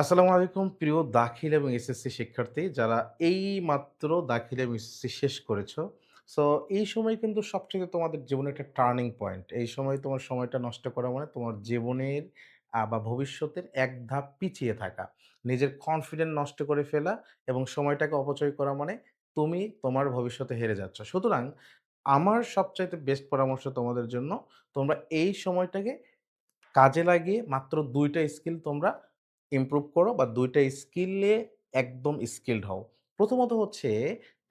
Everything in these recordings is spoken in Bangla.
আসসালামু আলাইকুম প্রিয় দাখিল এবং এসএসসি শিক্ষার্থী যারা এইমাত্র দাখিল এবং এসএসসি শেষ করেছো। সো এই সময় কিন্তু সবথেকে তোমাদের জীবনে একটা টার্নিং পয়েন্ট। এই সময় তোমার সময়টা নষ্ট করা মানে তোমার জীবনের বা ভবিষ্যতের এক ধাপ পিছিয়ে থাকা। নিজের কনফিডেন্ট নষ্ট করে ফেলা এবং সময়টাকে অপচয় করা মানে তুমি তোমার ভবিষ্যতে হেরে যাচ্ছ। সুতরাং আমার সবচাইতে বেস্ট পরামর্শ তোমাদের জন্য, তোমরা এই সময়টাকে কাজে লাগিয়ে মাত্র ২ টা স্কিল তোমরা ইমপ্রুভ করো বা ২ টা স্কিলে একদম স্কিলড হও। প্রথমত হচ্ছে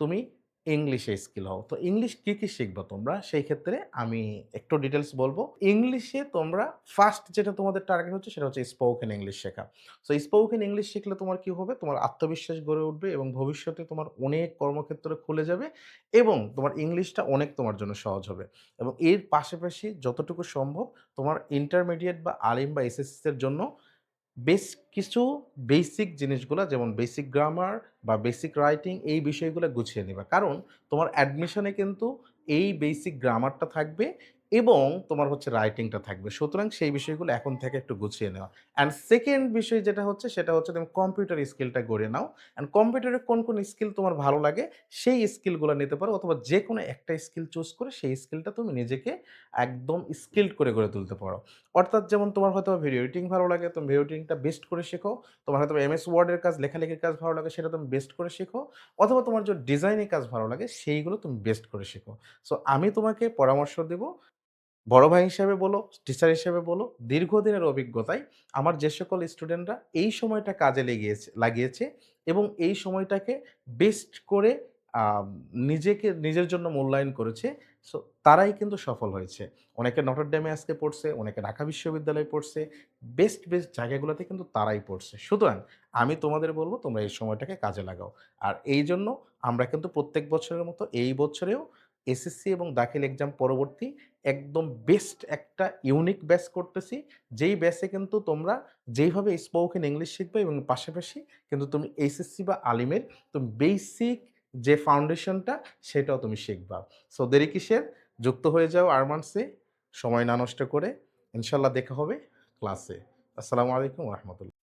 তুমি ইংলিশে স্কিল হও। তো ইংলিশ কি শিখবা তোমরা? সেই ক্ষেত্রে আমি একটু ডিটেইলস বলব। ইংলিশে তোমরা ফার্স্ট যেটা তোমাদের টার্গেট হচ্ছে সেটা হচ্ছে স্পোকেন ইংলিশ শেখা। সো স্পোকেন ইংলিশ শিখলে তোমার কি হবে? তোমার আত্মবিশ্বাস গড়ে উঠবে এবং ভবিষ্যতে তোমার অনেক কর্মক্ষেত্র খুলে যাবে এবং তোমার ইংলিশটা অনেক তোমার জন্য সহজ হবে। এবং এর পাশাপাশি যতটুকু সম্ভব তোমার ইন্টারমিডিয়েট বা আলিম বা এসএসসি এর জন্য বেশ কিছু বেসিক জিনিসগুলা যেমন বেসিক গ্রামার বা বেসিক রাইটিং এই বিষয়গুলো গুছিয়ে নিবা। কারণ তোমার অ্যাডমিশনে কিন্তু এই বেসিক গ্রামারটা থাকবে এবং তোমার হচ্ছে রাইটিংটা থাকবে। সুতরাং সেই বিষয়গুলো এখন থেকে একটু গুছিয়ে নেওয়া। অ্যান্ড 2nd বিষয় যেটা হচ্ছে সেটা হচ্ছে তুমি কম্পিউটার স্কিলটা গড়ে নাও। অ্যান্ড কম্পিউটারে কোন স্কিল তোমার ভালো লাগে সেই স্কিলগুলা নিতে পারো অথবা যেকোনো একটা স্কিল চুজ করে সেই স্কিলটা তুমি নিজেকে একদম স্কিলড করে গড়ে তুলতে পারো। অর্থাৎ যেমন তোমার হয়তোবা ভিডিও এডিটিং ভালো লাগে, তুমি ভিডিও এডিটিংটা বেস্ট করে শেখো। তোমার হয়তোবা এমএস ওয়ার্ডের কাজ, লেখালেখির কাজ ভালো লাগে, সেটা তুমি বেস্ট করে শেখো। অথবা তোমার যে ডিজাইনের কাজ ভালো লাগে, সেইগুলো তুমি বেস্ট করে শেখো। সো আমি তোমাকে পরামর্শ দেব, বড় ভাই হিসেবে বলো, টিচার হিসেবে বলো, দীর্ঘদিনের অভিজ্ঞতায় আমার যে সকল স্টুডেন্টরা এই সময়টা কাজে লাগিয়েছে এবং এই সময়টাকে বেস্ট করে আম নিজেকে নিজের জন্য মূল্যায়ন করেছে, সো তারাই কিন্তু সফল হয়েছে। অনেকে নটর ডেমে আজকে পড়ছে, অনেকে ঢাকা বিশ্ববিদ্যালয়ে পড়ছে। বেস্ট জায়গাগুলোতে কিন্তু তারাই পড়ছে। সুতরাং আমি তোমাদের বলব তোমরা এই সময়টাকে কাজে লাগাও। আর এইজন্য আমরা কিন্তু প্রত্যেক বছরের মতো এই বছরেও এসএসসি এবং দাখিল এক্সাম পরবর্তী একদম বেস্ট একটা ইউনিক ব্যাচ করতেছি। যেই ব্যাচে কিন্তু তোমরা যেইভাবে স্পোকেন ইংলিশ শিখবে এবং পাশাপাশি কিন্তু তুমি এইচএসসি বা আলিমের তুমি বেসিক যে ফাউন্ডেশনটা সেটাও তুমি শিখবা। সো দেরি কিসের? যুক্ত হয়ে যাও আরমানসে, সময় না নষ্ট করে। ইনশাআল্লাহ দেখা হবে ক্লাসে। আসসালামু আলাইকুম ওয়া রাহমাতুল্লাহ।